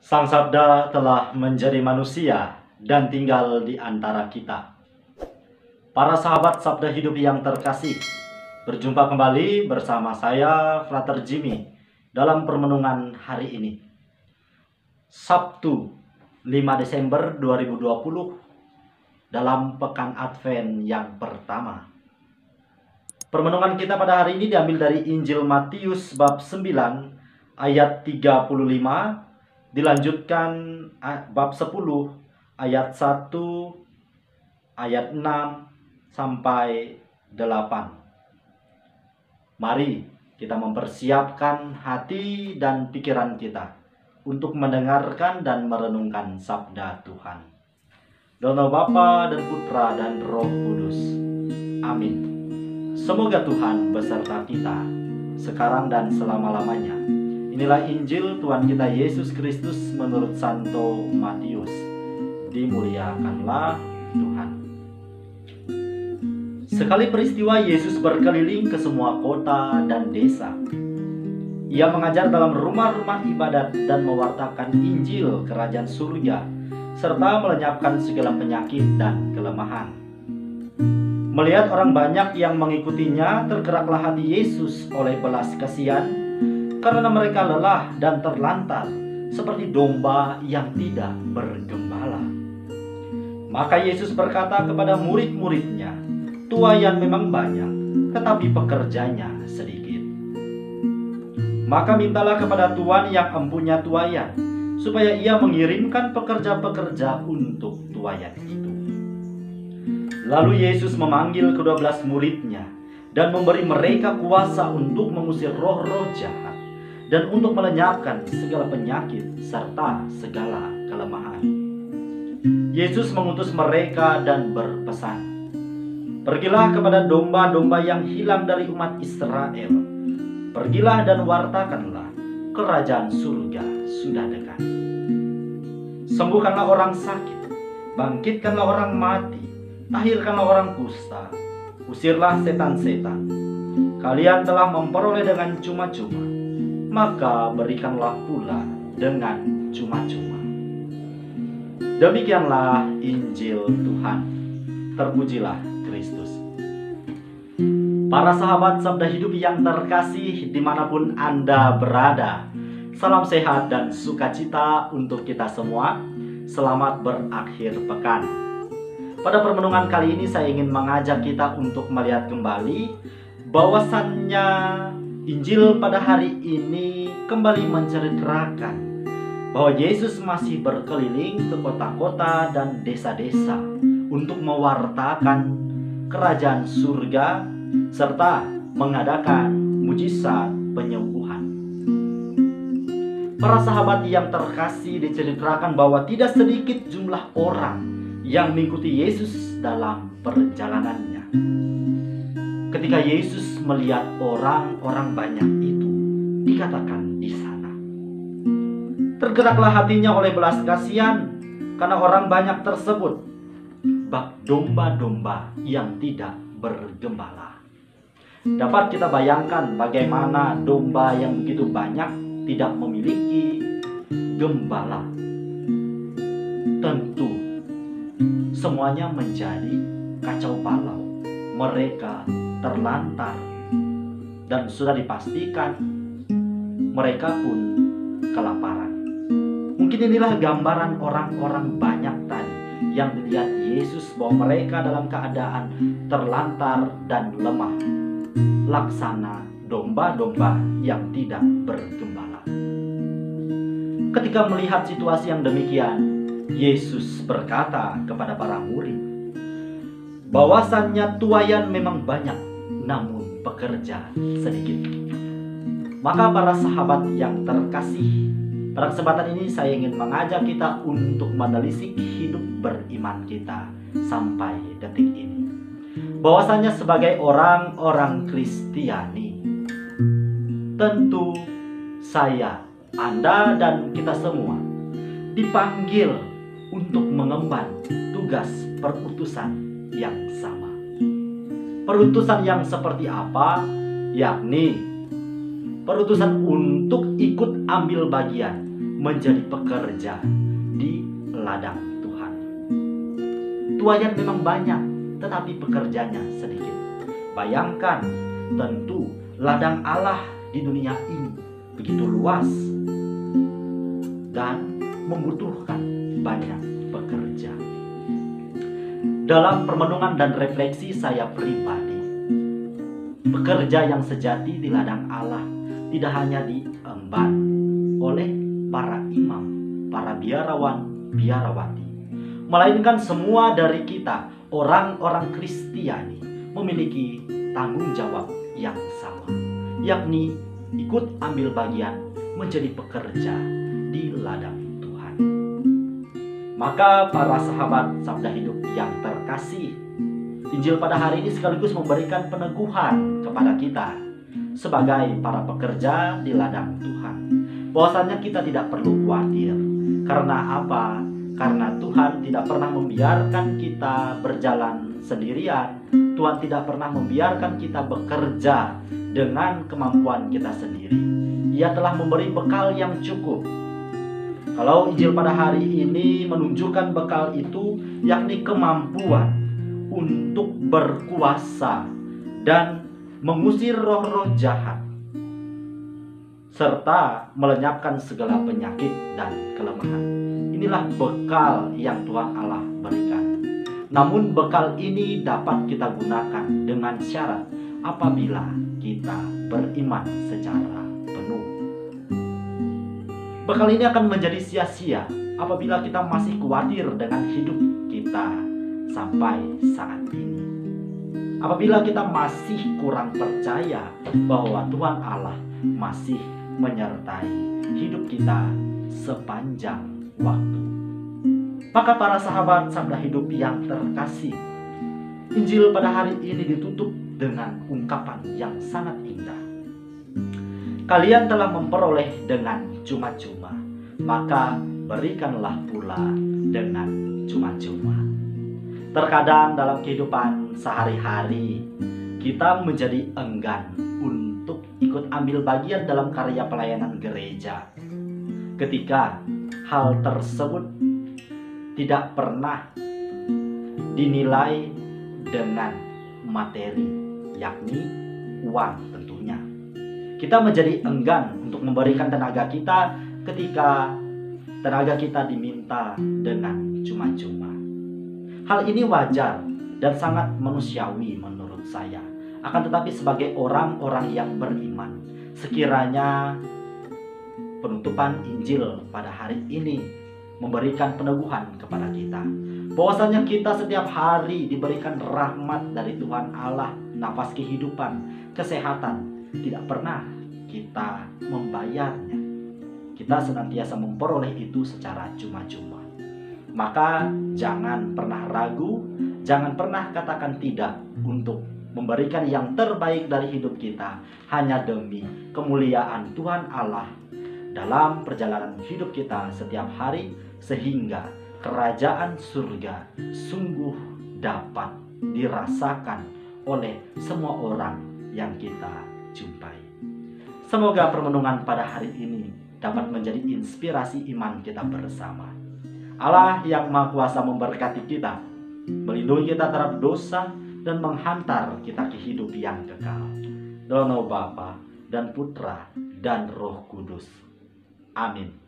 Sang Sabda telah menjadi manusia dan tinggal di antara kita. Para sahabat Sabda Hidup yang terkasih, berjumpa kembali bersama saya, Frater Jimmy, dalam permenungan hari ini. Sabtu 5 Desember 2020, dalam Pekan Advent yang pertama. Permenungan kita pada hari ini diambil dari Injil Matius bab 9 ayat 35, dilanjutkan bab 10 ayat 1, ayat 6 sampai 8. Mari kita mempersiapkan hati dan pikiran kita untuk mendengarkan dan merenungkan sabda Tuhan. Dalam nama Bapa dan Putra dan Roh Kudus. Amin. Semoga Tuhan beserta kita sekarang dan selama-lamanya. Inilah Injil Tuhan kita Yesus Kristus menurut Santo Matius. Dimuliakanlah Tuhan. Sekali peristiwa Yesus berkeliling ke semua kota dan desa. Ia mengajar dalam rumah-rumah ibadat dan mewartakan Injil Kerajaan Surga, serta melenyapkan segala penyakit dan kelemahan. Melihat orang banyak yang mengikutinya, tergeraklah hati Yesus oleh belas kasihan, karena mereka lelah dan terlantar seperti domba yang tidak bergembala. Maka Yesus berkata kepada murid-muridnya, "Tuaian memang banyak, tetapi pekerjanya sedikit. Maka mintalah kepada Tuhan yang empunya tuaian, supaya ia mengirimkan pekerja-pekerja untuk tuaian itu." Lalu Yesus memanggil ke-12 muridnya dan memberi mereka kuasa untuk mengusir roh-roh jahat dan untuk melenyapkan segala penyakit serta segala kelemahan. Yesus mengutus mereka dan berpesan, "Pergilah kepada domba-domba yang hilang dari umat Israel. Pergilah dan wartakanlah, kerajaan surga sudah dekat. Sembuhkanlah orang sakit, bangkitkanlah orang mati, tahirkanlah orang kusta, usirlah setan-setan. Kalian telah memperoleh dengan cuma-cuma, maka berikanlah pula dengan cuma-cuma." Demikianlah Injil Tuhan. Terpujilah Kristus. Para sahabat Sabda Hidup yang terkasih dimanapun Anda berada, salam sehat dan sukacita untuk kita semua. Selamat berakhir pekan. Pada permenungan kali ini saya ingin mengajak kita untuk melihat kembali bahwasannya Injil pada hari ini kembali menceritakan bahwa Yesus masih berkeliling ke kota-kota dan desa-desa untuk mewartakan kerajaan surga serta mengadakan mujizat penyembuhan. Para sahabat yang terkasih, diceritakan bahwa tidak sedikit jumlah orang yang mengikuti Yesus dalam perjalanannya. Ketika Yesus melihat orang-orang banyak itu, dikatakan di sana, tergeraklah hatinya oleh belas kasihan karena orang banyak tersebut, bak domba-domba yang tidak bergembala. Dapat kita bayangkan bagaimana domba yang begitu banyak tidak memiliki gembala. Tentu semuanya menjadi kacau balau. Mereka terlantar dan sudah dipastikan mereka pun kelaparan. Mungkin inilah gambaran orang-orang banyak tadi yang dilihat Yesus, bahwa mereka dalam keadaan terlantar dan lemah, laksana domba-domba yang tidak bergembala. Ketika melihat situasi yang demikian, Yesus berkata kepada para murid bahwasannya tuaian memang banyak, namun pekerja sedikit. Maka para sahabat yang terkasih, pada kesempatan ini saya ingin mengajak kita untuk menelisik hidup beriman kita sampai detik ini. Bahwasannya sebagai orang-orang Kristiani, tentu saya, Anda, dan kita semua dipanggil untuk mengemban tugas perutusan yang sama. Perutusan yang seperti apa? Yakni perutusan untuk ikut ambil bagian menjadi pekerja di ladang Tuhan. Tuaian memang banyak, tetapi pekerjanya sedikit. Bayangkan, tentu ladang Allah di dunia ini begitu luas dan membutuhkan banyak pekerja. Dalam permenungan dan refleksi saya pribadi, pekerja yang sejati di ladang Allah tidak hanya diemban oleh para imam, para biarawan, biarawati, melainkan semua dari kita, orang-orang Kristiani, memiliki tanggung jawab yang sama, yakni ikut ambil bagian menjadi pekerja di ladang Tuhan. Maka para sahabat Sabda Hidup yang terkasih, Injil pada hari ini sekaligus memberikan peneguhan kepada kita sebagai para pekerja di ladang Tuhan, bahwasanya kita tidak perlu khawatir. Karena apa? Karena Tuhan tidak pernah membiarkan kita berjalan sendirian. Tuhan tidak pernah membiarkan kita bekerja dengan kemampuan kita sendiri. Ia telah memberi bekal yang cukup. Kalau Injil pada hari ini menunjukkan bekal itu, yakni kemampuan untuk berkuasa dan mengusir roh-roh jahat, serta melenyapkan segala penyakit dan kelemahan. Inilah bekal yang Tuhan Allah berikan. Namun bekal ini dapat kita gunakan dengan syarat apabila kita beriman secara penuh. Bekal ini akan menjadi sia-sia apabila kita masih khawatir dengan hidup kita sampai saat ini. Apabila kita masih kurang percaya bahwa Tuhan Allah masih menyertai hidup kita sepanjang waktu. Maka para sahabat Sabda Hidup yang terkasih, Injil pada hari ini ditutup dengan ungkapan yang sangat indah. Kalian telah memperoleh dengan cuma-cuma, maka berikanlah pula dengan cuma-cuma. Terkadang dalam kehidupan sehari-hari kita menjadi enggan untuk ikut ambil bagian dalam karya pelayanan gereja, ketika hal tersebut tidak pernah dinilai dengan materi, yakni uang tentunya. Kita menjadi enggan untuk memberikan tenaga kita ketika tenaga kita diminta dengan cuma-cuma. Hal ini wajar dan sangat manusiawi menurut saya. Akan tetapi sebagai orang-orang yang beriman, sekiranya penutupan Injil pada hari ini memberikan peneguhan kepada kita, bahwasanya kita setiap hari diberikan rahmat dari Tuhan Allah, nafas kehidupan, kesehatan, tidak pernah kita membayarnya. Kita senantiasa memperoleh itu secara cuma-cuma. Maka jangan pernah ragu, jangan pernah katakan tidak untuk memberikan yang terbaik dari hidup kita hanya demi kemuliaan Tuhan Allah dalam perjalanan hidup kita setiap hari, sehingga kerajaan surga sungguh dapat dirasakan oleh semua orang yang kita jumpai. Semoga permenungan pada hari ini dapat menjadi inspirasi iman kita bersama. Allah yang Maha Kuasa memberkati kita, melindungi kita terhadap dosa, dan menghantar kita ke hidup yang kekal. Dalam nama Bapa dan Putra dan Roh Kudus. Amin.